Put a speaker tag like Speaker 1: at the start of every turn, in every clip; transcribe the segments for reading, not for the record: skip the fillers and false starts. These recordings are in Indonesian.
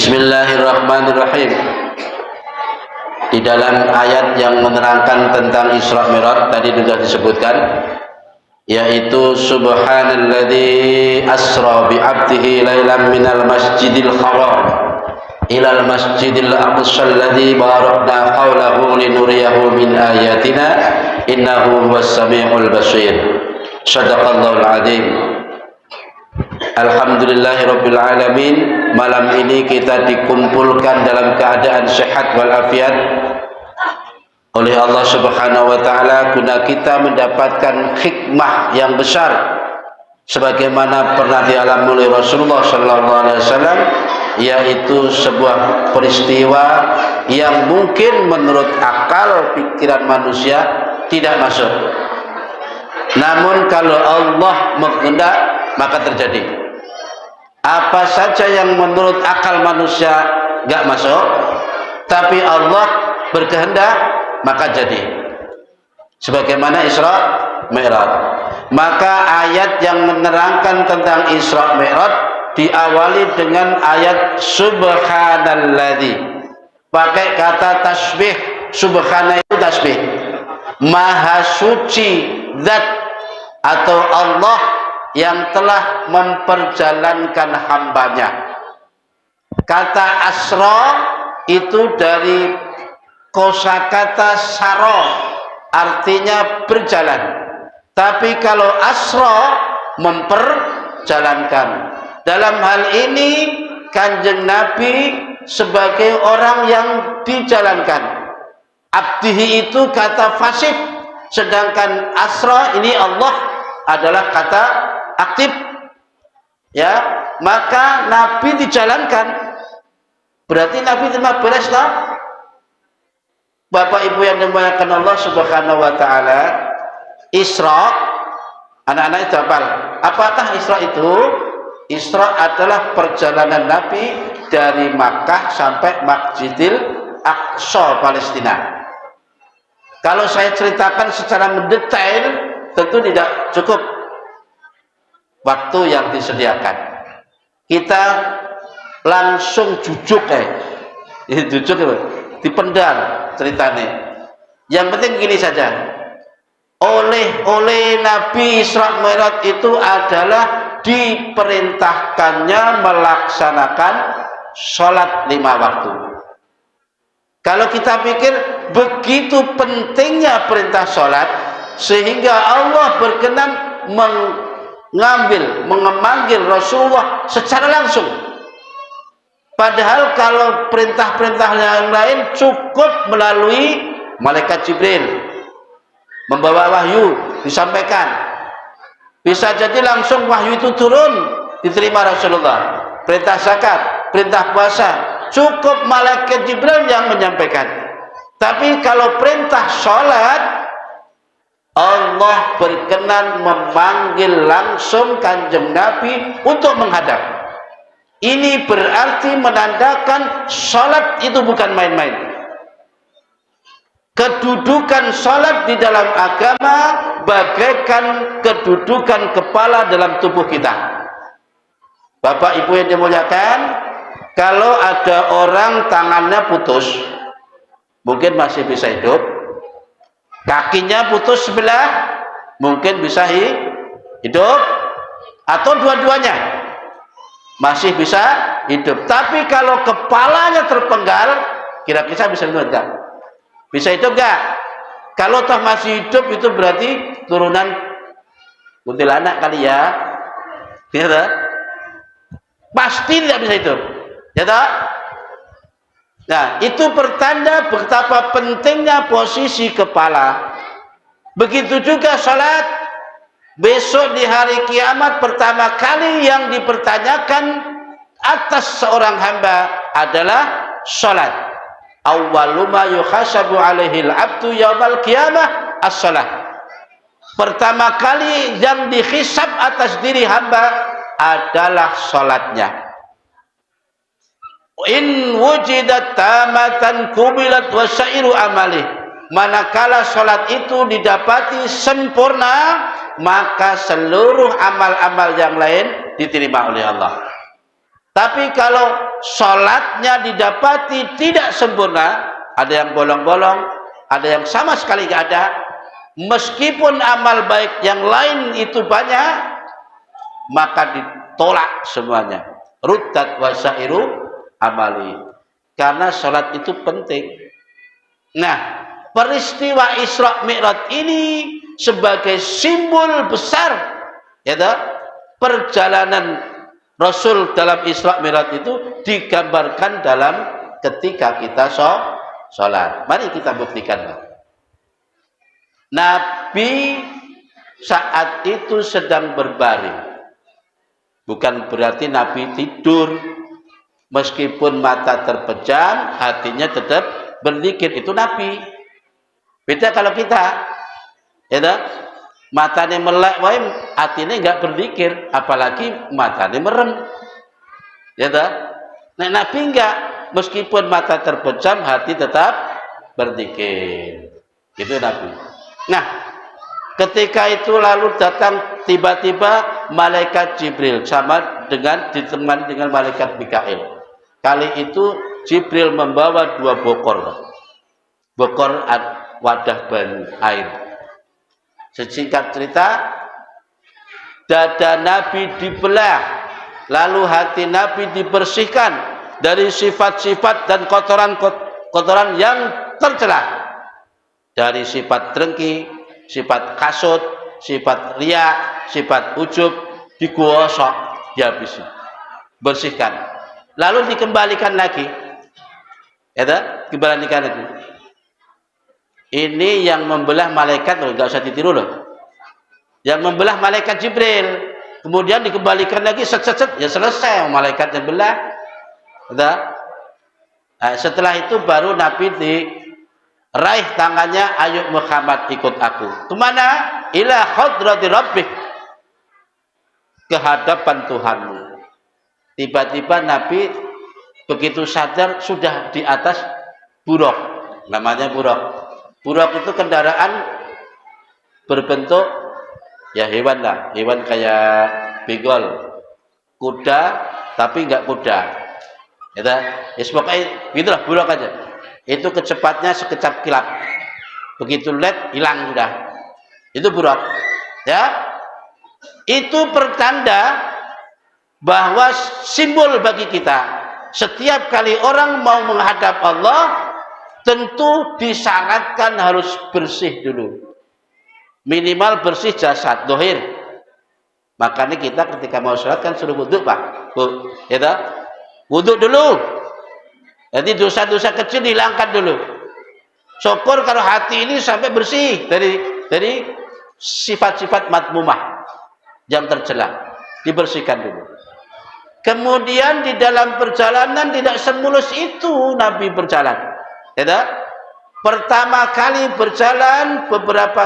Speaker 1: Bismillahirrahmanirrahim. Di dalam ayat yang menerangkan tentang Isra Mi'raj tadi sudah disebutkan, yaitu subhanalladzi asra bi 'abdihi lailan minal masjidil haram ilal masjidil aqsa alladzi barakna haulahu linuriyahu min ayatina innahu huwas samiul basir. Shadaqallahul azim. Alhamdulillahirabbil alamin. Malam ini kita dikumpulkan dalam keadaan sehat walafiat oleh Allah Subhanahu wa taala guna kita mendapatkan hikmah yang besar sebagaimana pernah dialami oleh Rasulullah sallallahu alaihi wasallam, yaitu sebuah peristiwa yang mungkin menurut akal pikiran manusia tidak masuk. Namun kalau Allah menghendaki maka terjadi. Apa saja yang menurut akal manusia gak masuk, tapi Allah berkehendak maka jadi. Sebagaimana Isra Mi'raj. Maka ayat yang menerangkan tentang Isra Mi'raj diawali dengan ayat subhanalladzi. Pakai kata tasbih. Subhana itu tasbih. Maha suci zat atau Allah yang telah memperjalankan hambanya. Kata asra itu dari kosakata saro, artinya berjalan. Tapi kalau asra memperjalankan. Dalam hal ini Kanjeng Nabi sebagai orang yang dijalankan. Abdihi itu kata fasih, sedangkan asra ini Allah adalah kata aktif, ya. Maka Nabi dijalankan, berarti Nabi terima beres lah. Bapak Ibu yang dimuliakan Allah Subhanahu wa taala, Isra, anak-anak itu hafal. Apakah Isra itu? Isra adalah perjalanan Nabi dari Makkah sampai Masjidil Aqsa Palestina. Kalau saya ceritakan secara mendetail tentu tidak cukup waktu yang disediakan. Kita langsung jujuk jujuk dipendam ceritanya. Yang penting gini saja. Oleh Nabi Isra Mi'raj itu adalah diperintahkannya melaksanakan sholat 5 waktu. Kalau kita pikir begitu pentingnya perintah sholat sehingga Allah berkenan memanggil Rasulullah secara langsung. Padahal kalau perintah-perintah yang lain cukup melalui malaikat Jibril membawa wahyu disampaikan. Bisa jadi langsung wahyu itu turun diterima Rasulullah. Perintah zakat, perintah puasa, cukup malaikat Jibril yang menyampaikan. Tapi kalau perintah sholat, Allah berkenan memanggil langsung Kanjeng Nabi untuk menghadap. Ini berarti menandakan sholat itu bukan main-main. Kedudukan sholat di dalam agama bagaikan kedudukan kepala dalam tubuh kita. Bapak Ibu yang dimuliakan, kalau ada orang tangannya putus, mungkin masih bisa hidup. Kakinya putus sebelah, mungkin bisa hidup, atau dua-duanya masih bisa hidup. Tapi kalau kepalanya terpenggal, kira-kira bisa hidup enggak? Bisa hidup enggak? Kalau toh masih hidup itu berarti turunan kuntilanak kali ya. Ya toh? Pasti tidak bisa hidup. Ya toh? Nah, itu pertanda betapa pentingnya posisi kepala. Begitu juga salat. Besok di hari kiamat pertama kali yang dipertanyakan atas seorang hamba adalah salat. Awwalu ma yuhasabu alaihil abdu yaumal qiyamah as-salat. Pertama kali yang dihisab atas diri hamba adalah salatnya. In wujidat tamatan kubilat wasairu amali. Manakala salat itu didapati sempurna, maka seluruh amal-amal yang lain diterima oleh Allah. Tapi kalau sholatnya didapati tidak sempurna, ada yang bolong-bolong, ada yang sama sekali gak ada, meskipun amal baik yang lain itu banyak, maka ditolak semuanya. Ruddat wasairu amali. Karena sholat itu penting. Nah, peristiwa Isra Mi'raj ini sebagai simbol besar, ya toh, perjalanan Rasul dalam Isra Mi'raj itu digambarkan dalam ketika kita sholat. Mari kita buktikan. Nabi saat itu sedang berbaring. Bukan berarti Nabi tidur. Meskipun mata terpejam, hatinya tetap berzikir. Itu Nabi. Beda kalau kita, ya toh, matanya melek, hatinya enggak berzikir, apalagi matanya merem. Ya toh? Nah, Nabi enggak, meskipun mata terpejam, hati tetap berzikir. Itu Nabi. Nah, ketika itu lalu datang tiba-tiba malaikat Jibril sama dengan ditemani dengan malaikat Mikail. Kali itu Jibril membawa 2 bokor. Bokor wadah banyu air. Sesingkat cerita, dada Nabi dibelah, lalu hati Nabi dibersihkan dari sifat-sifat dan kotoran-kotoran yang tercela, dari sifat drengki, sifat kasut, sifat riya, sifat ujub, digosok, dihabisi, bersihkan, lalu dikembalikan lagi, ya, kembalikan lagi. Ini yang membelah malaikat, nggak usah ditiru loh. Yang membelah malaikat Jibril, kemudian dikembalikan lagi, set, ya selesai malaikat yang belah. Nah, setelah itu baru Nabi diraih tangannya, ayo Muhammad ikut aku. Kemana? Ila hadrati rabbik, ke hadapan Tuhanmu. Tiba-tiba Nabi begitu sadar sudah di atas buraq, namanya buraq. Buraq itu kendaraan berbentuk ya hewan lah, hewan kayak begal, kuda tapi enggak kuda. Ya pokoknya gitulah buraq aja. Itu kecepatnya sekejap kilap. Begitu led hilang sudah. Itu buraq. Ya. Itu pertanda bahwa simbol bagi kita, setiap kali orang mau menghadap Allah tentu disyaratkan harus bersih dulu, minimal bersih jasad dohir. Makanya kita ketika mau sholat kan suruh wudhu, Pak, Bu, ya, wudhu dulu. Jadi dosa-dosa kecil dihilangkan dulu. Syukur kalau hati ini sampai bersih dari sifat-sifat madmumah yang tercela, dibersihkan dulu. Kemudian di dalam perjalanan tidak semulus itu Nabi berjalan. Ya, pertama kali berjalan beberapa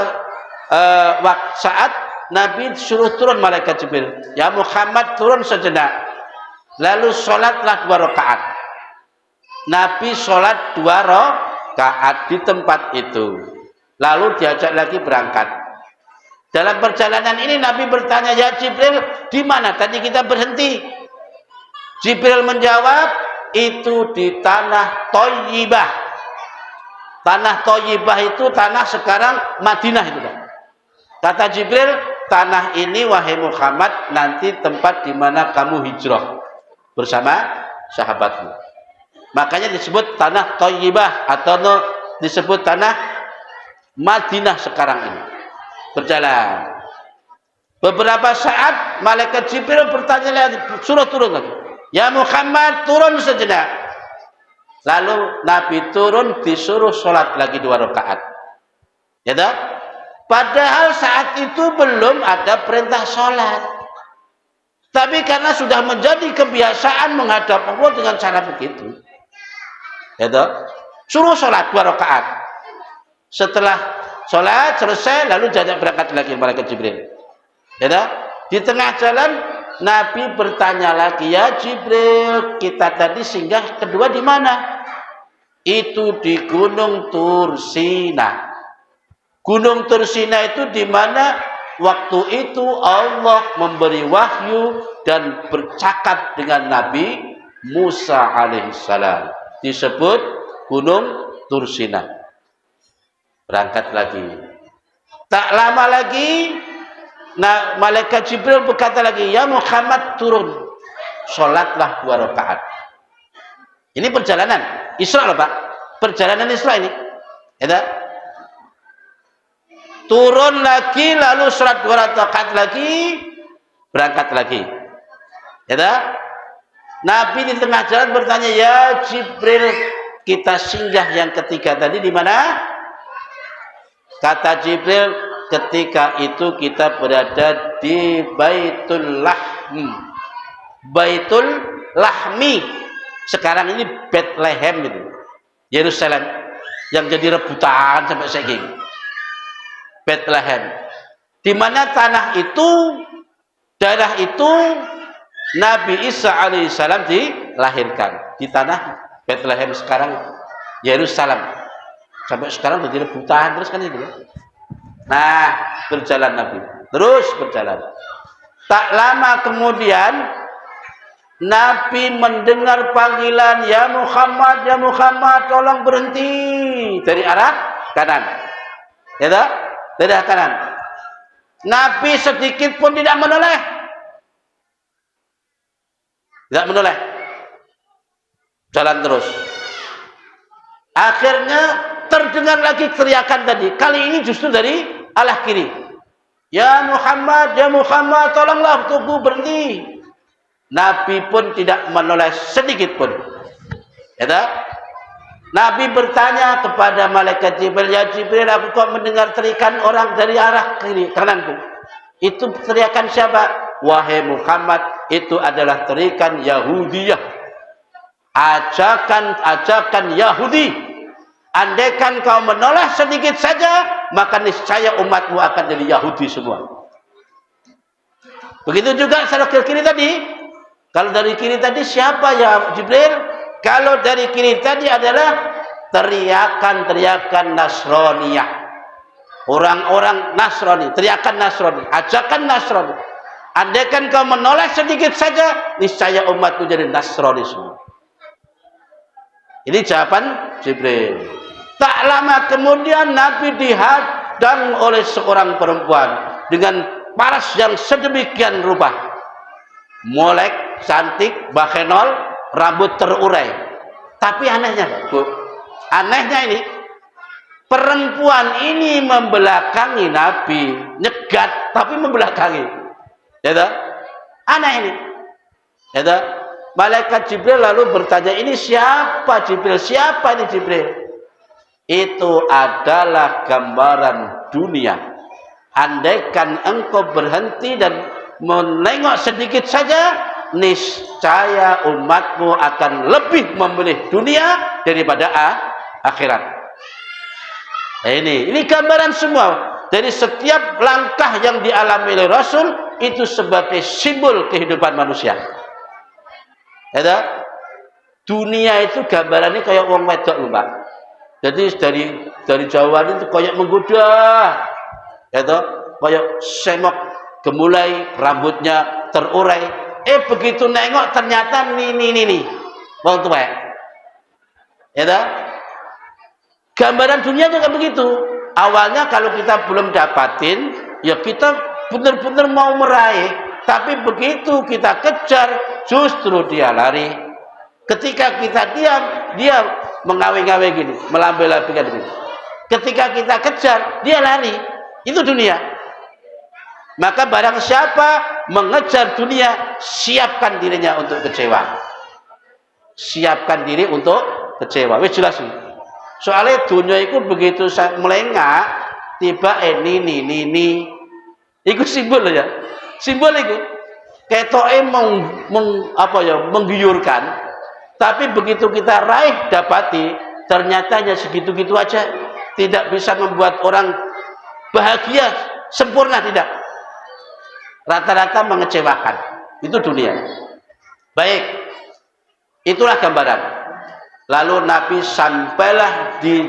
Speaker 1: saat Nabi suruh turun malaikat Jibril. Ya Muhammad, turun sejenak. Lalu sholatlah 2 rakaat. Nabi sholat 2 rakaat di tempat itu. Lalu diajak lagi berangkat. Dalam perjalanan ini Nabi bertanya, ya Jibril, di mana tadi kita berhenti? Jibril menjawab, itu di tanah Thayyibah. Tanah Thayyibah itu tanah sekarang Madinah itu, Pak. Kata Jibril, tanah ini wahai Muhammad nanti tempat di mana kamu hijrah bersama sahabatmu. Makanya disebut tanah Thayyibah atau disebut tanah Madinah sekarang ini. Berjalan. Beberapa saat malaikat Jibril bertanya lagi, suruh turun lagi. Ya Muhammad, turun sejenak. Lalu Nabi turun, disuruh sholat lagi 2 rakaat. Ya tak? Padahal saat itu belum ada perintah sholat. Tapi karena sudah menjadi kebiasaan menghadap Allah dengan cara begitu, ya tak? Suruh sholat 2 rakaat. Setelah sholat selesai, lalu jajak berangkat lagi malaikat Jibril. Ya tak? Di tengah jalan Nabi bertanya lagi, ya Jibril, kita tadi singgah kedua di mana? Itu di Gunung Tursina. Gunung Tursina itu di mana waktu itu Allah memberi wahyu dan bercakap dengan Nabi Musa alaihissalam, disebut Gunung Tursina. Berangkat lagi. Tak lama lagi, nah, malaikat Jibril berkata lagi, ya Muhammad turun, sholatlah 2 rakaat. Ini perjalanan Isra loh Pak, perjalanan Isra ini. Ya, turun lagi, lalu sholat 2 rakaat lagi, berangkat lagi. Ya, Nabi di tengah jalan bertanya, ya Jibril, kita singgah yang ketiga tadi di mana? Kata Jibril, ketika itu kita berada di Baitul Lahmi. Baitul Lahmi. Sekarang ini Bethlehem itu. Yerusalem yang jadi rebutan sampai sekarang. Bethlehem. Di mana tanah itu, daerah itu Nabi Isa alaihissalam dilahirkan di tanah Bethlehem sekarang, Yerusalem. Sampai sekarang jadi rebutan terus kan itu. Nah, berjalan Nabi, terus berjalan. Tak lama kemudian Nabi mendengar panggilan, ya Muhammad, tolong berhenti, dari arah kanan. Ya tak? Dari arah kanan. Nabi sedikit pun tidak menoleh. Tidak menoleh, jalan terus. Akhirnya terdengar lagi teriakan tadi. Kali ini justru dari arah kiri. Ya Muhammad, tolonglah, tunggu, berhenti. Nabi pun tidak menoleh sedikit pun. Ya tak? Nabi bertanya kepada malaikat Jibril, ya Jibril, aku kok mendengar teriakan orang dari arah kiri, kananku. Itu teriakan siapa? Wahai Muhammad, itu adalah teriakan Yahudiyah. Ajakan Yahudi. Andaikan kau menoleh sedikit saja, maka niscaya umatmu akan jadi Yahudi semua. Begitu juga sebelah kiri tadi. Kalau dari kiri tadi siapa ya Jibril? Kalau dari kiri tadi adalah teriakan Nasraniyah. Orang-orang Nasrani, teriakan Nasrani, ajakan Nasrani. Andaikan kau menoleh sedikit saja, niscaya umatku jadi Nasrani semua. Ini jawaban Jibril. Tak lama kemudian Nabi dihadang oleh seorang perempuan dengan paras yang sedemikian rupa. Molek, cantik, bakhenol, rambut terurai. Tapi anehnya, Bu, anehnya ini, perempuan ini membelakangi Nabi, nyegat tapi membelakangi. Ya tak? Aneh ini. Ya tak? Malaikat Jibril lalu bertanya, ini siapa Jibril? Siapa ini Jibril? Itu adalah gambaran dunia. Andaikan engkau berhenti dan menengok sedikit saja, niscaya umatmu akan lebih memilih dunia daripada akhirat. Nah, ini gambaran semua. Dari setiap langkah yang dialami oleh Rasul itu sebagai simbol kehidupan manusia. Ya, dunia itu gambarannya kayak wong wedok lho, Pak. Jadi dari jauhan itu kayak menggoda. Ya toh, kayak semok gemulai, rambutnya terurai. Begitu nengok ternyata ini wong tuwek. Ya toh? Gambaran dunia juga begitu. Awalnya kalau kita belum dapatin, ya kita benar-benar mau meraih, tapi begitu kita kejar, justru dia lari. Ketika kita diam, dia mengawe-ngawe gini, melambai-lambaikan gini. Ketika kita kejar, dia lari. Itu dunia. Maka barang siapa mengejar dunia, siapkan dirinya untuk kecewa. Siapkan diri untuk kecewa. Wis jelas nih. Soalnya dunia itu begitu melengah, tiba ini. Itu simbol ya. Simbol itu. Ketoke menggiurkan. Tapi begitu kita raih dapati, ternyata hanya segitu-gitu aja. Tidak bisa membuat orang bahagia, sempurna tidak. Rata-rata mengecewakan. Itu dunia. Baik. Itulah gambaran. Lalu Nabi sampailah di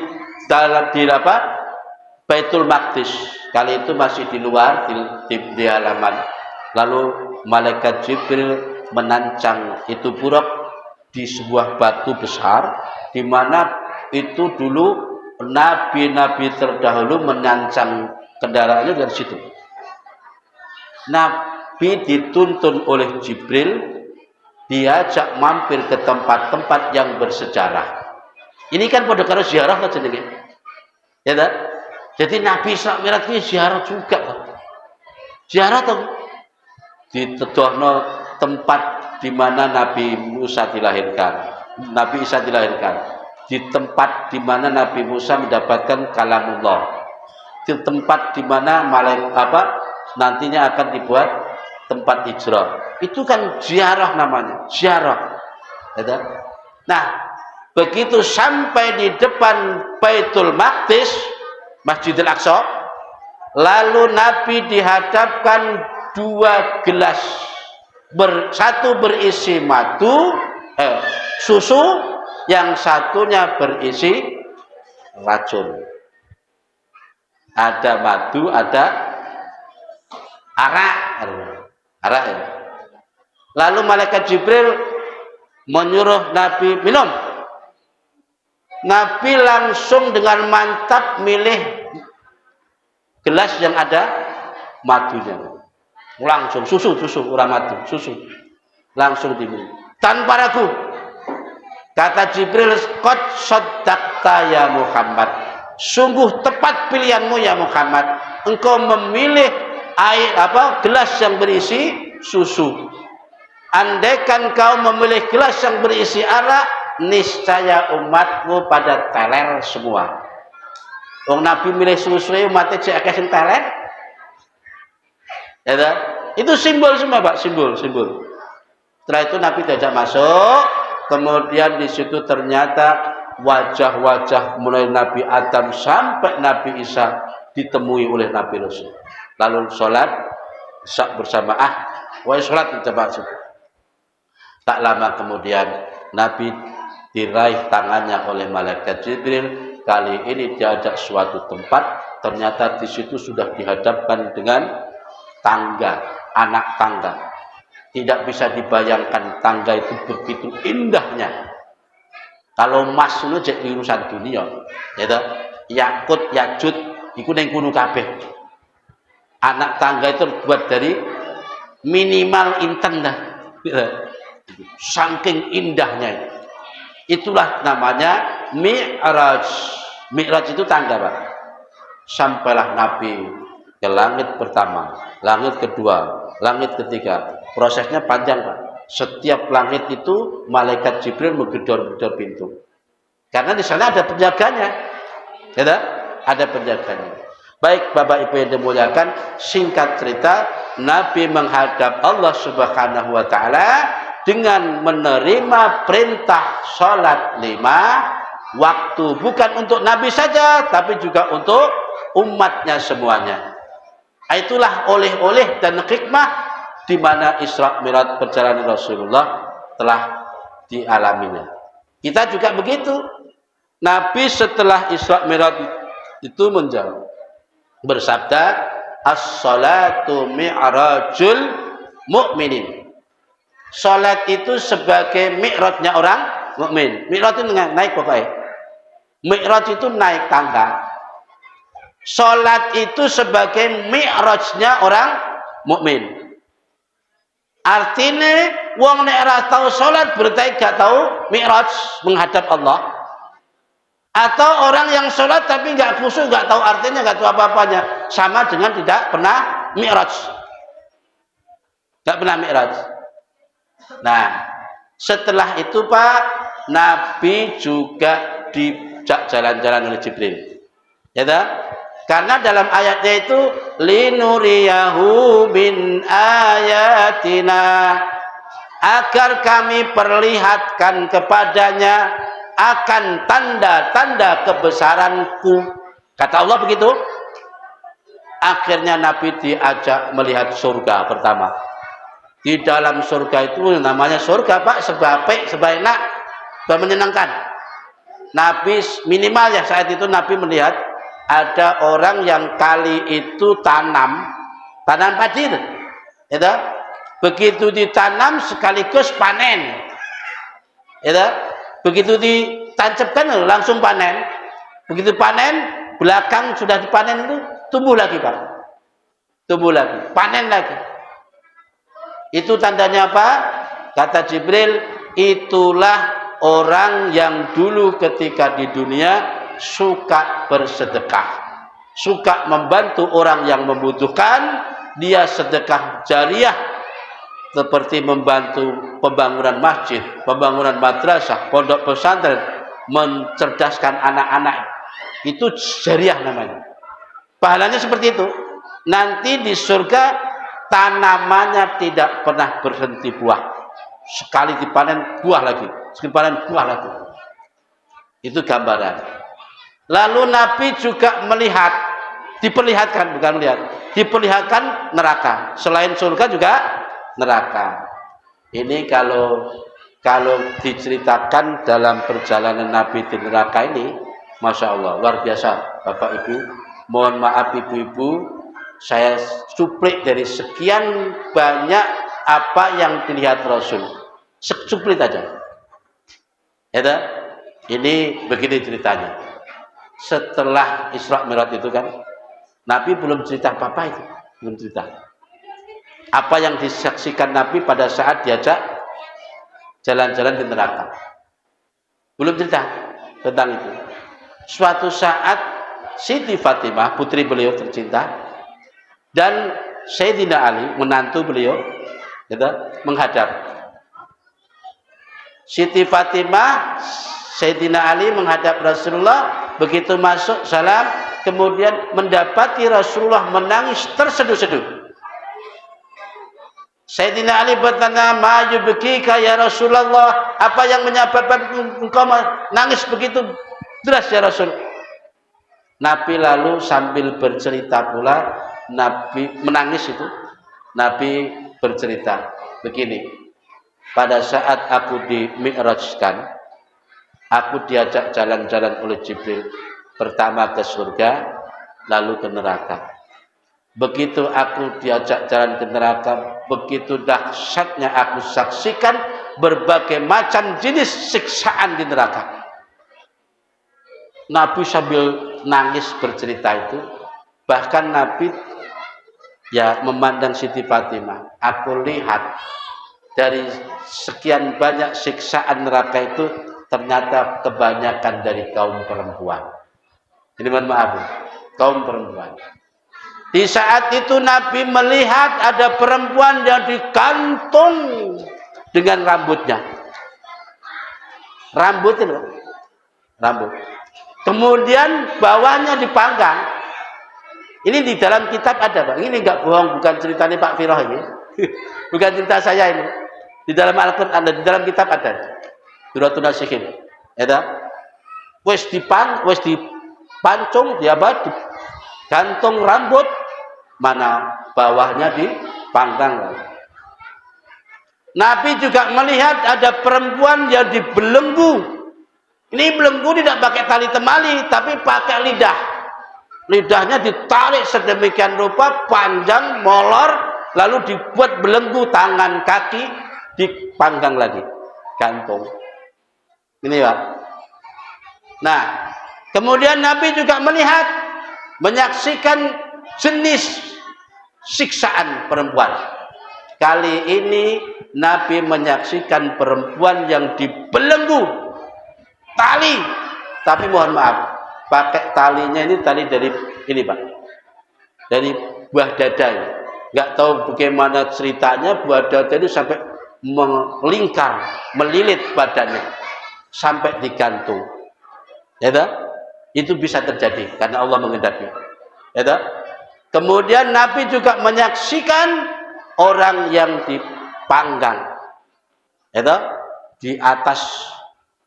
Speaker 1: Baitul Maqdis. Kali itu masih di luar, di halaman. Lalu malaikat Jibril menancang itu buruk, di sebuah batu besar, di mana itu dulu nabi-nabi terdahulu menyancang kendaraannya dari situ. Nabi dituntun oleh Jibril diajak mampir ke tempat-tempat yang bersejarah. Ini kan pada karo ziarah lah jenenge. Ya tak? Jadi Nabi Isra Mi'raj ini ziarah juga kan. Ziarah tuh ditedohno tempat di mana Nabi Musa dilahirkan, Nabi Isa dilahirkan, di tempat di mana Nabi Musa mendapatkan kalamullah, di tempat di mana nantinya akan dibuat tempat hijrah. Itu kan ziarah namanya, ziarah. Nah, begitu sampai di depan Baitul Maqdis, Masjidil Aqsa, lalu Nabi dihadapkan 2 gelas, satu berisi susu, yang satunya berisi racun. Ada madu, ada arak ya. Lalu malaikat Jibril menyuruh Nabi minum. Nabi langsung dengan mantap milih gelas yang ada madunya. Langsung susu orang madu, susu. Langsung diminum tanpa ragu. Kata Jibril, qad shaddaqta ya Muhammad. Sungguh tepat pilihanmu ya Muhammad. Engkau memilih gelas yang berisi susu. Andaikan kau memilih gelas yang berisi arak, niscaya umatmu pada teler semua. Wong Nabi milih susu, umatnya cek akeh sing teler. Ya, itu simbol semua, Pak, simbol. Setelah itu Nabi diajak masuk, kemudian di situ ternyata wajah-wajah mulai Nabi Adam sampai Nabi Isa ditemui oleh Nabi Rasul. Lalu sholat berjamaah, sholat berjamaah. Tak lama kemudian Nabi diraih tangannya oleh malaikat Jibril. Kali ini diajak suatu tempat, ternyata di situ sudah dihadapkan dengan tangga, anak tangga. Tidak bisa dibayangkan tangga itu begitu indahnya. Kalau emas itu jadi urusan dunia, ya, yakut, yakjut, iku ning kuno kabeh. Anak tangga itu terbuat dari minimal inten dah. Saking indahnya. Itulah namanya Mi'raj. Mi'raj itu tangga, Pak. Sampailah Nabi ke langit pertama, langit kedua, langit ketiga. Prosesnya panjang, Pak. Setiap langit itu malaikat Jibril menggedor-gedor pintu. Karena di sana ada penjaganya. Ya, ada penjaganya. Baik, Bapak Ibu yang dimuliakan, singkat cerita, Nabi menghadap Allah Subhanahu wa taala dengan menerima perintah sholat 5 waktu, bukan untuk Nabi saja, tapi juga untuk umatnya semuanya. Itulah oleh-oleh dan hikmah di mana Isra Mi'raj perjalanan Rasulullah telah dialaminya. Kita juga begitu. Nabi setelah Isra Mi'raj itu menjawab, bersabda, as-salatu mi'rajul mu'minin. Salat itu sebagai mi'rajnya orang mukmin. Mi'raj itu naik pokoknya. Mi'raj itu naik tangga. Salat itu sebagai mi'rajnya orang mukmin. Artinya wong nek ora tau salat berarti gak tahu mi'raj menghadap Allah. Atau orang yang sholat tapi nggak khusyuk, nggak tahu artinya, nggak tahu apa-apanya, sama dengan tidak pernah mi'raj, nggak pernah mi'raj. Nah, setelah itu Pak, Nabi juga dijak jalan-jalan oleh Jibril, ya tak? Karena dalam ayatnya itu linuriyahu min ayatina, agar kami perlihatkan kepadanya akan tanda-tanda kebesaranku, kata Allah begitu. Akhirnya Nabi diajak melihat surga pertama. Di dalam surga itu namanya surga, Pak, sebaik enak dan menyenangkan. Nabi minimal ya saat itu Nabi melihat ada orang yang kali itu tanam padi, ya, begitu ditanam sekaligus panen. Ya, begitu ditancapkan langsung panen. Begitu panen, belakang sudah dipanen itu tumbuh lagi, Pak. Tumbuh lagi, panen lagi. Itu tandanya apa? Kata Jibril, itulah orang yang dulu ketika di dunia suka bersedekah, suka membantu orang yang membutuhkan. Dia sedekah jariah seperti membantu pembangunan masjid, pembangunan madrasah, pondok pesantren, mencerdaskan anak-anak. Itu jariah namanya. Pahalanya seperti itu. Nanti di surga tanamannya tidak pernah berhenti buah. Sekali dipanen buah lagi, sekali panen buah lagi. Itu gambaran. Lalu Nabi juga melihat, diperlihatkan, bukan melihat, diperlihatkan neraka. Selain surga juga neraka. Ini kalau diceritakan dalam perjalanan Nabi di neraka ini, Masya Allah, luar biasa, Bapak Ibu. Mohon maaf Ibu-Ibu, saya suplik dari sekian banyak apa yang dilihat Rasul. Suplik aja. Ya, ini begini ceritanya. Setelah Isra Mi'raj itu kan, Nabi belum cerita apa-apa itu, belum cerita. Apa yang disaksikan Nabi pada saat diajak jalan-jalan di neraka, belum cerita tentang itu. Suatu saat Siti Fatimah, putri beliau tercinta, dan Sayyidina Ali, menantu beliau, menghadap. Siti Fatimah, Sayyidina Ali menghadap Rasulullah. Begitu masuk salam, kemudian mendapati Rasulullah menangis terseduh-seduh. Sayyidina Ali bertanya, "Ma yubkika ya Rasulullah?" Apa yang menyebabkan engkau nangis begitu deras ya Rasul? Nabi lalu sambil bercerita pula, Nabi menangis itu. Nabi bercerita begini, pada saat aku di-mi'rajkan, aku diajak jalan-jalan oleh Jibril, pertama ke surga, lalu ke neraka. Begitu aku diajak jalan ke neraka, begitu dahsyatnya aku saksikan berbagai macam jenis siksaan di neraka. Nabi sambil nangis bercerita itu. Bahkan Nabi ya memandang Siti Fatimah. Aku lihat dari sekian banyak siksaan neraka itu, ternyata kebanyakan dari kaum perempuan. Ini mohon maaf, kaum perempuan. Di saat itu Nabi melihat ada perempuan yang digantung dengan rambutnya. Rambut itu, rambut. Kemudian bawahnya dipanggang. Ini di dalam kitab ada, Pak. Ini enggak bohong, bukan ceritanya Pak Firoh ini. Bukan cerita saya ini. Di dalam Al-Qur'an, di dalam kitab ada. Duratun Nasihin. Ya, wis dipancung, digantung rambut, mana bawahnya dipanggang. Nabi juga melihat ada perempuan yang dibelenggu. Ini belenggu tidak pakai tali temali, tapi pakai lidah. Lidahnya ditarik sedemikian rupa, panjang, molor, lalu dibuat belenggu, tangan, kaki, dipanggang lagi, gantung. Ini Pak. Nah, kemudian Nabi juga melihat, menyaksikan jenis siksaan perempuan. Kali ini Nabi menyaksikan perempuan yang dibelenggu tali, tapi mohon maaf, pakai talinya ini tali dari ini Pak, dari buah dada. Nggak tahu bagaimana ceritanya, buah dada itu sampai melingkar, melilit badannya sampai digantung. Ya, itu bisa terjadi karena Allah mengendaki. Ya, kemudian Nabi juga menyaksikan orang yang dipanggang, ya, di atas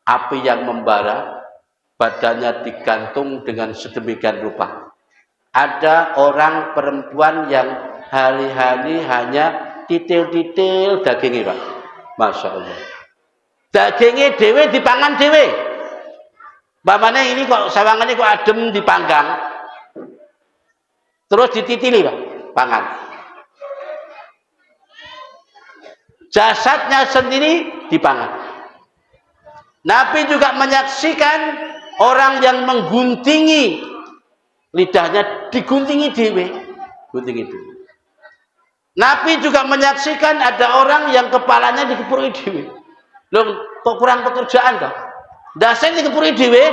Speaker 1: api yang membara, badannya digantung dengan sedemikian rupa. Ada orang perempuan yang hari-hari hanya titil-titil dagingnya Pak. Masya Allah. Dagingnya dewe dipangan dewe. Bapaknya ini kok sawangannya kok adem dipanggang. Terus dititili Pak, pangan. Jasadnya sendiri dipangan. Nabi juga menyaksikan orang yang mengguntingi lidahnya, diguntingi dewe, guntingi dewe. Nabi juga menyaksikan ada orang yang kepalanya dikepuri dewe. Loh, kok kurang pekerjaan toh? Dasar dikepuri dewe.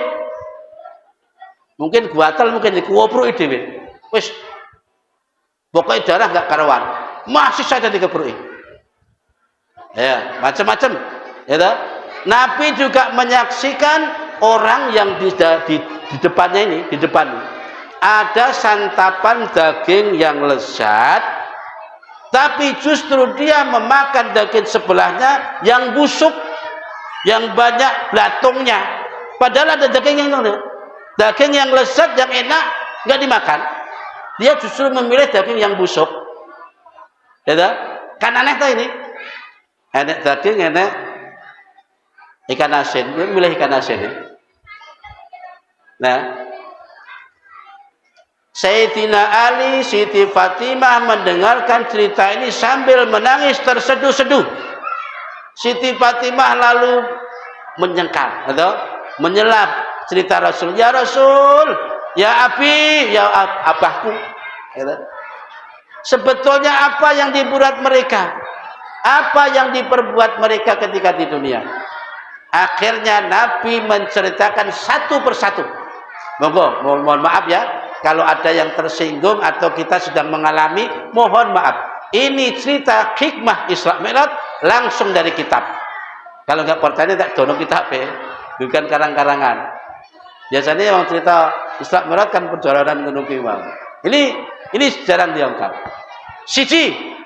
Speaker 1: Mungkin guatal, mungkin dikuopru dewe. Wis pokoknya darah nggak karuan, masih saja dikepuri. Ya, macam-macam. Ya, toh? Nabi juga menyaksikan orang yang di depannya ini, di depan ada santapan daging yang lezat, tapi justru dia memakan daging sebelahnya yang busuk, yang banyak belatungnya. Padahal ada daging yang lezat, yang enak, nggak dimakan. Dia justru memilih daging yang busuk. Ya, toh? Kan aneh tuh ini. Enak daging, enak ikan asin, dia milih ikan asin. Nah, Sayyidina Ali, Siti Fatimah mendengarkan cerita ini sambil menangis terseduh-seduh. Siti Fatimah lalu menyengkal atau menyelap cerita Rasul. Ya Rasul, ya Abi, ya abahku. Sebetulnya apa yang dibuat mereka? Apa yang diperbuat mereka ketika di dunia? Akhirnya Nabi menceritakan satu persatu. Mohon maaf ya, kalau ada yang tersinggung atau kita sedang mengalami, mohon maaf. Ini cerita hikmah Isra Mi'raj langsung dari kitab. Kalau nggak percaya tak dono kitab ya, bukan karang-karangan. Biasanya yang cerita Isra Mi'raj kan perjalanan gunung Kiwang. Ini jarang diangkat. Siji,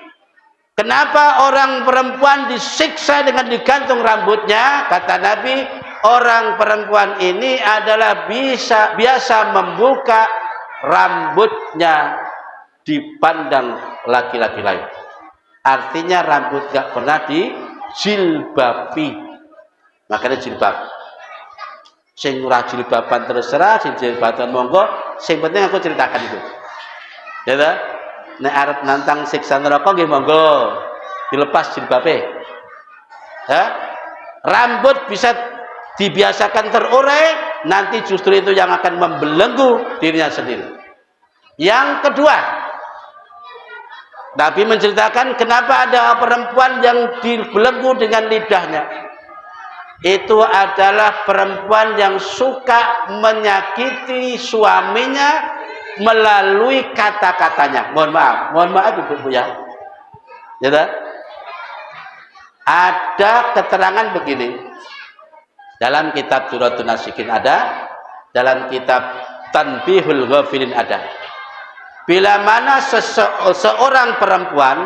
Speaker 1: kenapa orang perempuan disiksa dengan digantung rambutnya? Kata Nabi, orang perempuan ini adalah biasa membuka rambutnya dipandang laki-laki lain. Artinya rambut gak pernah dijilbabi. Makanya jilbab. Sing ora jilbaban terserah, sing jilbaban monggo, sing penting aku ceritakan itu. Ya ta? Nek arep nantang siksa neraka nggih monggo. Dilepas jilbabe. Ya? Rambut bisa dibiasakan terurai, nanti justru itu yang akan membelenggu dirinya sendiri. Yang kedua, Nabi menceritakan kenapa ada perempuan yang dibelenggu dengan lidahnya. Itu adalah perempuan yang suka menyakiti suaminya melalui kata-katanya. Mohon maaf ibu-ibu ya. Ya tak? Ada keterangan begini. Dalam kitab Duratun Nasikin ada, dalam kitab Tanbihul Ghafilin ada. Bila mana seorang perempuan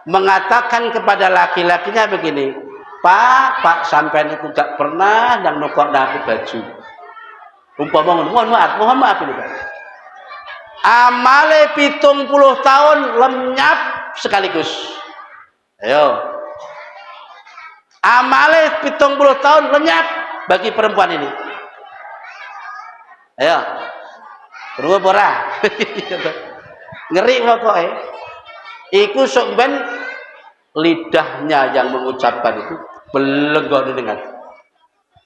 Speaker 1: mengatakan kepada laki-lakinya begini, Pak sampean itu gak pernah yang nukok aku baju. Umpama mohon maaf ini Pak. Amale 70 tahun lenyap sekaligus. Ayo. Amale 70 tahun lenyap bagi perempuan ini. Ayo. Perlu ora? Ngeri pokoknya. Iku sok ben lidahnya yang mengucapkan itu belenggu dengan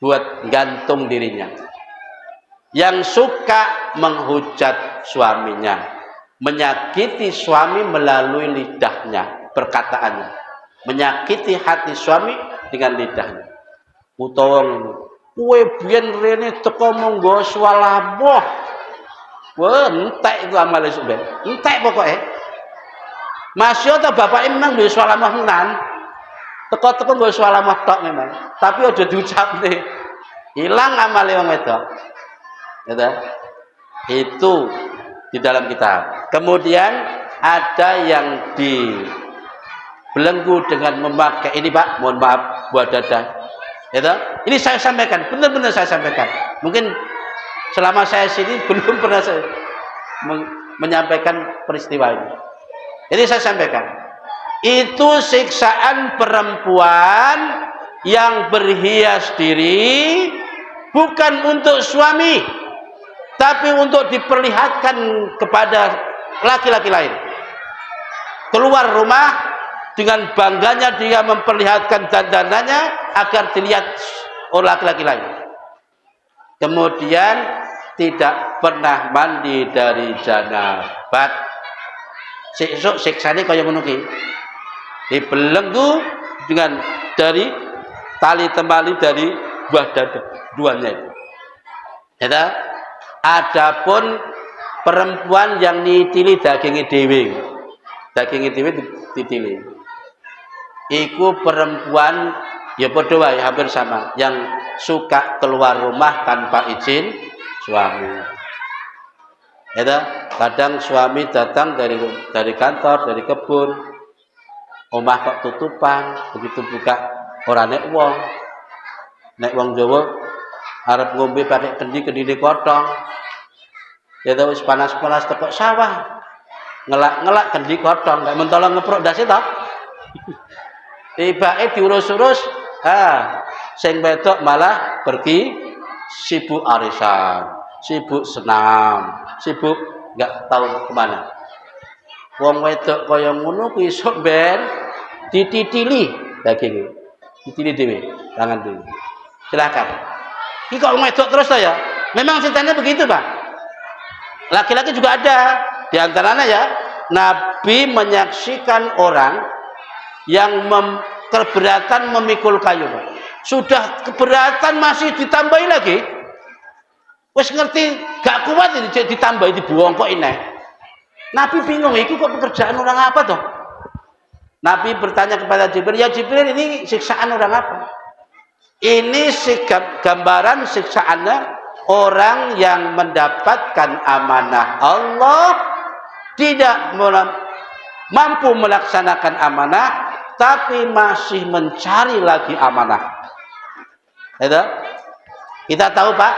Speaker 1: buat gantung dirinya. Yang suka menghujat suaminya, menyakiti suami melalui lidahnya, perkataannya, menyakiti hati suami dengan lidahnya. Utawa kowe biyen rene teko monggo swalaboh. Wah, entek itu amale sampean. Entek pokoke. Masya Allah bapak memang duwe swalamoh menan. Teko-teko nggo swalamoh tok memang. Tapi aja diucapne. Hilang amale wong wedok. Ya, itu di dalam kitab. Kemudian ada yang dibelenggu dengan memakai ini Pak, mohon maaf buat dada. Ya, ini saya sampaikan, benar-benar saya sampaikan. Mungkin selama saya sini belum pernah saya menyampaikan peristiwa ini. Ini saya sampaikan. Itu siksaan perempuan yang berhias diri bukan untuk suami, tapi untuk diperlihatkan kepada laki-laki lain. Keluar rumah dengan bangganya dia memperlihatkan dandanannya agar dilihat orang laki-laki lain. Kemudian tidak pernah mandi dari janabat. Sesuk siksane kaya ngono ki. Dibelenggu dengan dari tali temali dari buah dada duanya itu. Ya, adapun perempuan yang nitili dagingnya dewe, ditili. Iku perempuan ya padha wae hampir sama, yang suka keluar rumah tanpa izin suami. Ya, kadang suami datang dari kantor, dari kebun, omah kok tutupan, begitu buka ora nek wong Jawa arep ngombe pakai kendi kotong. Ya wis panas-panas tekok sawah. Ngelak kendi kotong, gak mentolong ngeprok dase to. Tibake diurus-urus, sing wedok malah pergi sibuk arisan, sibuk senam, sibuk gak tahu kemana. Wong wedok kaya ngono kuwi sok ben dititili daging. Dititili dhewe, tangan dhewe. Silakan. Ini kok wedok terus to ya? Memang ceritanya begitu, Pak. Laki-laki juga ada. Di antaranya ya, Nabi menyaksikan orang yang keberatan memikul kayu, Pak. Sudah keberatan masih ditambahi lagi. Wes ngerti gak kuat ini ditambahi dibuang kok ini. Nabi bingung, itu kok pekerjaan orang apa toh? Nabi bertanya kepada Jibril, ya Jibril, ini siksaan orang apa? Ini gambaran siksaannya orang yang mendapatkan amanah Allah, tidak mampu melaksanakan amanah, tapi masih mencari lagi amanah. Itu kita tahu, Pak,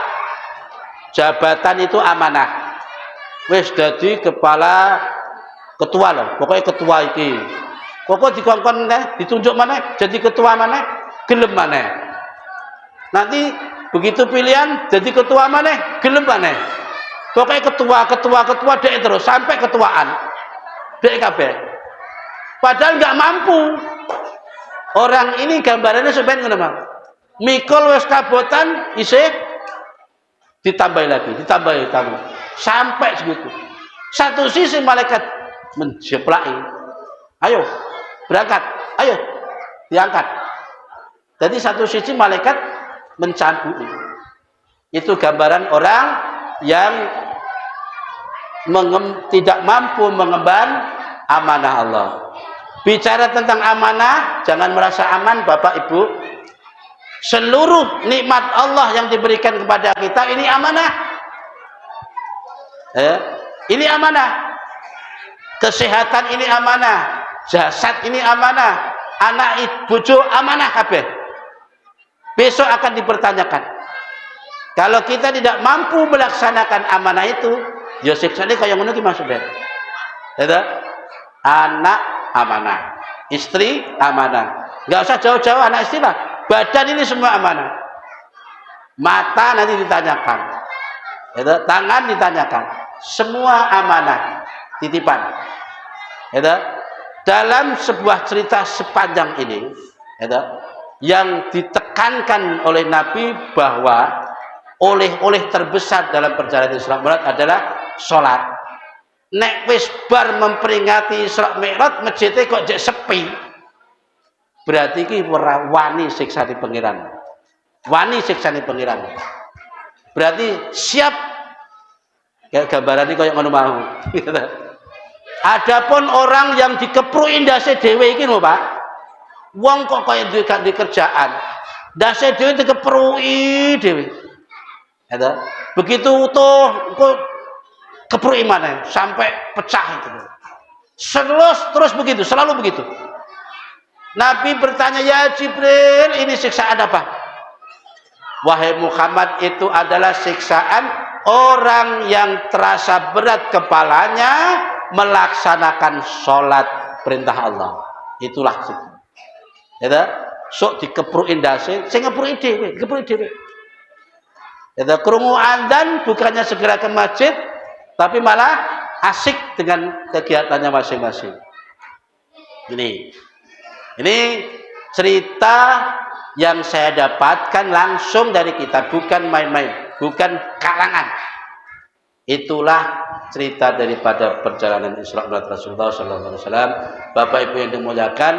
Speaker 1: jabatan itu amanah. Wis dadi kepala ketua loh, pokoknya ketua iki. Pokok dikongkon ditunjuk mana, jadi ketua mana, gelem mana. Nanti begitu pilihan jadi ketua mana, gelem mana. Pokoknya ketua dek terus sampai ketuaan. Dek kabeh. Padahal nggak mampu. Orang ini gambarannya sebenarnya ngono, Bang. Mikul wis kabotan isih ditambahi sampai segitu. Satu sisi malaikat menjeplaki. Ayo, berangkat. Ayo, diangkat. Jadi satu sisi malaikat mencambuk. Itu gambaran orang yang tidak mampu mengemban amanah Allah. Bicara tentang amanah, jangan merasa aman Bapak Ibu. Seluruh nikmat Allah yang diberikan kepada kita ini amanah. Ini amanah. Kesehatan ini amanah. Jasad ini amanah. Anak bojo amanah kabeh. Besok akan dipertanyakan. Kalau kita tidak mampu melaksanakan amanah itu, ya siksane kaya ngono ki maksudnya. Anak amanah, istri amanah. Enggak usah jauh-jauh anak istri lah. Badan ini semua amanah. Mata nanti ditanyakan. Tangan ditanyakan. Semua amanah, titipan. Dalam sebuah cerita sepanjang ini, yang ditekankan oleh Nabi bahwa oleh-oleh terbesar dalam perjalanan Isra Mi'raj adalah sholat. Nek wis bar memperingati Isra Mi'raj masjidnya kok jek sepi, berarti iki ora wani siksane pangeran. Wani siksane pangeran. Berarti siap kayak gambaran ini kayak ngono mau. Adapun orang yang dikepruki ndase dhewe iki lho, Pak. Wong kok kaya duwe kerjaan. Ndase dhewe dikepruki dhewe. Begitu utuh kok kepruki maneh sampai pecah itu. Terus begitu, selalu begitu. Nabi bertanya, ya Jibril, ini siksaan apa? Wahai Muhammad, itu adalah siksaan orang yang terasa berat kepalanya melaksanakan sholat perintah Allah. Itulah siksaan. Sok dikeprukin dasi, sing ngepruki dhewe. Krungu adzan bukannya segera ke masjid, tapi malah asik dengan kegiatannya masing-masing. Ini cerita yang saya dapatkan langsung dari kitab, bukan main-main, bukan kalangan. Itulah cerita daripada perjalanan Isra Mi'raj Rasulullah SAW. Bapak Ibu yang dimuliakan,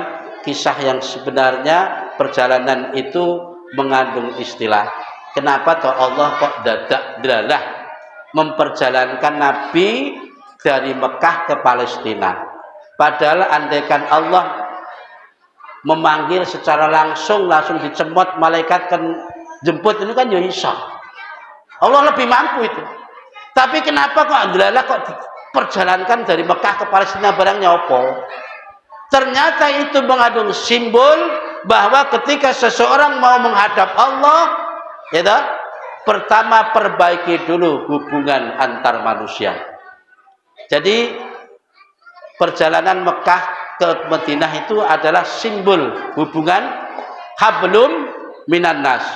Speaker 1: kisah yang sebenarnya perjalanan itu mengandung istilah. Kenapa toh Allah kok dadak delalah memperjalankan Nabi dari Mekah ke Palestina? Padahal andaikan Allah memanggil secara langsung dicemot malaikat kan jemput, itu kan ya bisa. Allah lebih mampu itu. Tapi kenapa kok delalah kok diperjalankan dari Mekah ke Palestina, barangnya apa? Ternyata itu mengandung simbol bahwa ketika seseorang mau menghadap Allah, ya toh, pertama perbaiki dulu hubungan antar manusia. Jadi perjalanan Mekah ke Madinah itu adalah simbol hubungan hablum minan nas.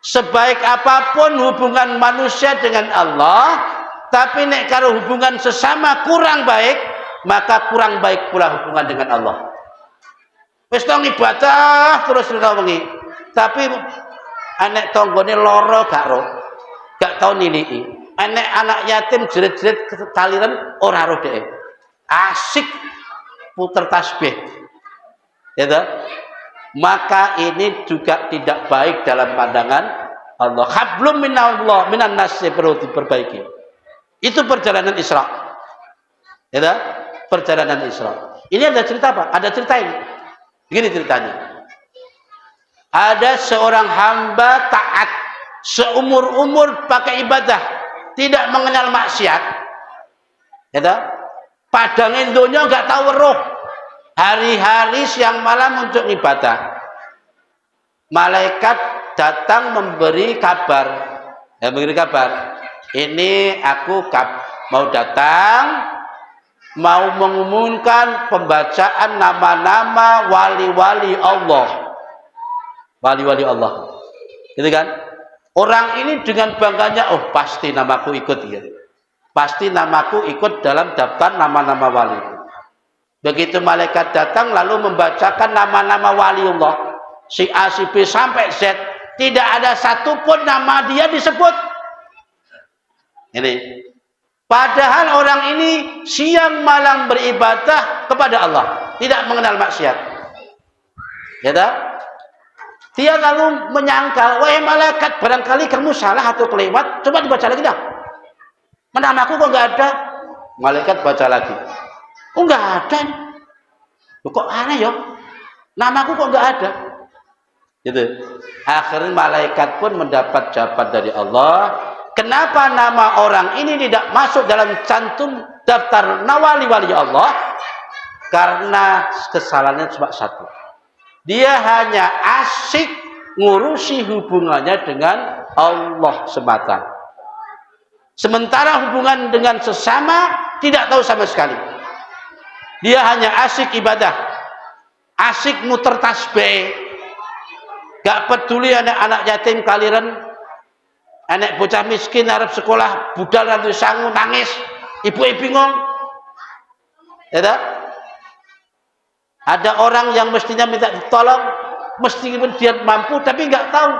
Speaker 1: Sebaik apapun hubungan manusia dengan Allah, tapi nek karo hubungan sesama kurang baik, maka kurang baik pula hubungan dengan Allah. Wis tong ibadah terus wengi, tapi anek tanggane lara gak tau niliki. Anek anak yatim jerit-jerit kaliren ora roh dhek. Asik puter tasbih. Ya toh? Maka ini juga tidak baik dalam pandangan Allah. Hablum minallah minan nas perlu diperbaiki. Itu perjalanan Isra. Ya toh? Perjalanan Isra. Ini ada cerita apa? Ada cerita ini. Begini ceritanya. Ada seorang hamba taat seumur-umur pakai ibadah, tidak mengenal maksiat. Ya toh? Padangin dunia enggak tahu roh. Hari-hari siang malam untuk ibadah. Malaikat datang memberi kabar. Memberi kabar. Ini aku mau datang, mau mengumumkan pembacaan nama-nama wali-wali Allah. Wali-wali Allah. Gitu kan? Orang ini dengan bangganya, oh pasti namaku ikut ya. Pasti namaku ikut dalam daftar nama-nama wali. Begitu malaikat datang lalu membacakan nama-nama waliullah, si A, si B sampai Z, tidak ada satupun nama dia disebut. Ini. Padahal orang ini siang malam beribadah kepada Allah, tidak mengenal maksiat. Ya tak? Dia lalu menyangkal, wahai malaikat, barangkali kamu salah atau kelewat, coba dibaca lagi dah. Namaku kok nggak ada? Malaikat baca lagi. Oh nggak ada. Kok aneh ya? Namaku kok nggak ada? Gitu. Akhirnya malaikat pun mendapat jawaban dari Allah. Kenapa nama orang ini tidak masuk dalam cantum daftar wali-wali Allah? Karena kesalahannya cuma satu. Dia hanya asik ngurusi hubungannya dengan Allah semata. Sementara hubungan dengan sesama tidak tahu sama sekali. Dia hanya asik ibadah, asik muter tasbih, gak peduli anak-anak yatim kaliren, anak bocah miskin arep sekolah budal nanti sangu nangis, ibu-ibu bingung. Ya tak? Ada orang yang mestinya minta ditolong, meskipun dia mampu tapi nggak tahu.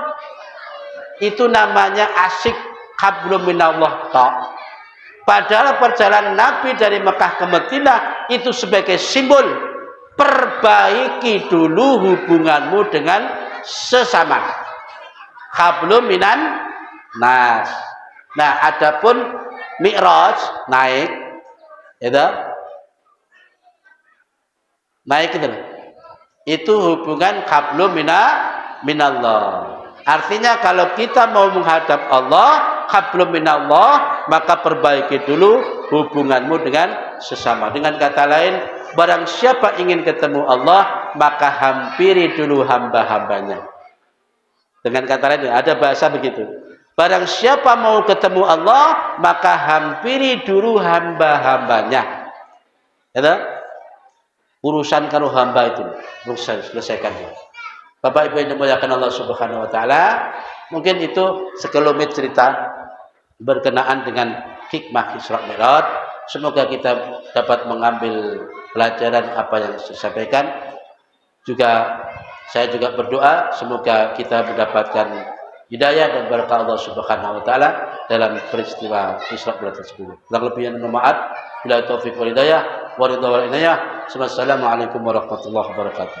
Speaker 1: Itu namanya asik hablum minallah tak. Padahal perjalanan Nabi dari Mekah ke Madinah itu sebagai simbol perbaiki dulu hubunganmu dengan sesama. Hablum minan nas. Nah, adapun Mi'raj naik, itu naik itu hubungan hablum minallah. Artinya kalau kita mau menghadap Allah, hablum minallah, maka perbaiki dulu hubunganmu dengan sesama. Dengan kata lain, barang siapa ingin ketemu Allah, maka hampiri dulu hamba-hambanya. Dengan kata lain, ada bahasa begitu. Barang siapa mau ketemu Allah, maka hampiri dulu hamba-hambanya. Ya, urusan karo hamba itu, selesaikan. Bapak Ibu yang dimuliakan Allah Subhanahu wa taala, mungkin itu sekelumit cerita berkenaan dengan hikmah Isra Mi'raj. Semoga kita dapat mengambil pelajaran apa yang saya sampaikan. Juga Saya juga berdoa semoga kita mendapatkan hidayah dan berkah Allah Subhanahu wa taala dalam peristiwa Isra Mi'raj tersebut. Kurang lebihnya mohon maaf. Bila taufiq wal hidayah wa ridha wal inayah. Wassalamualaikum warahmatullahi wabarakatuh.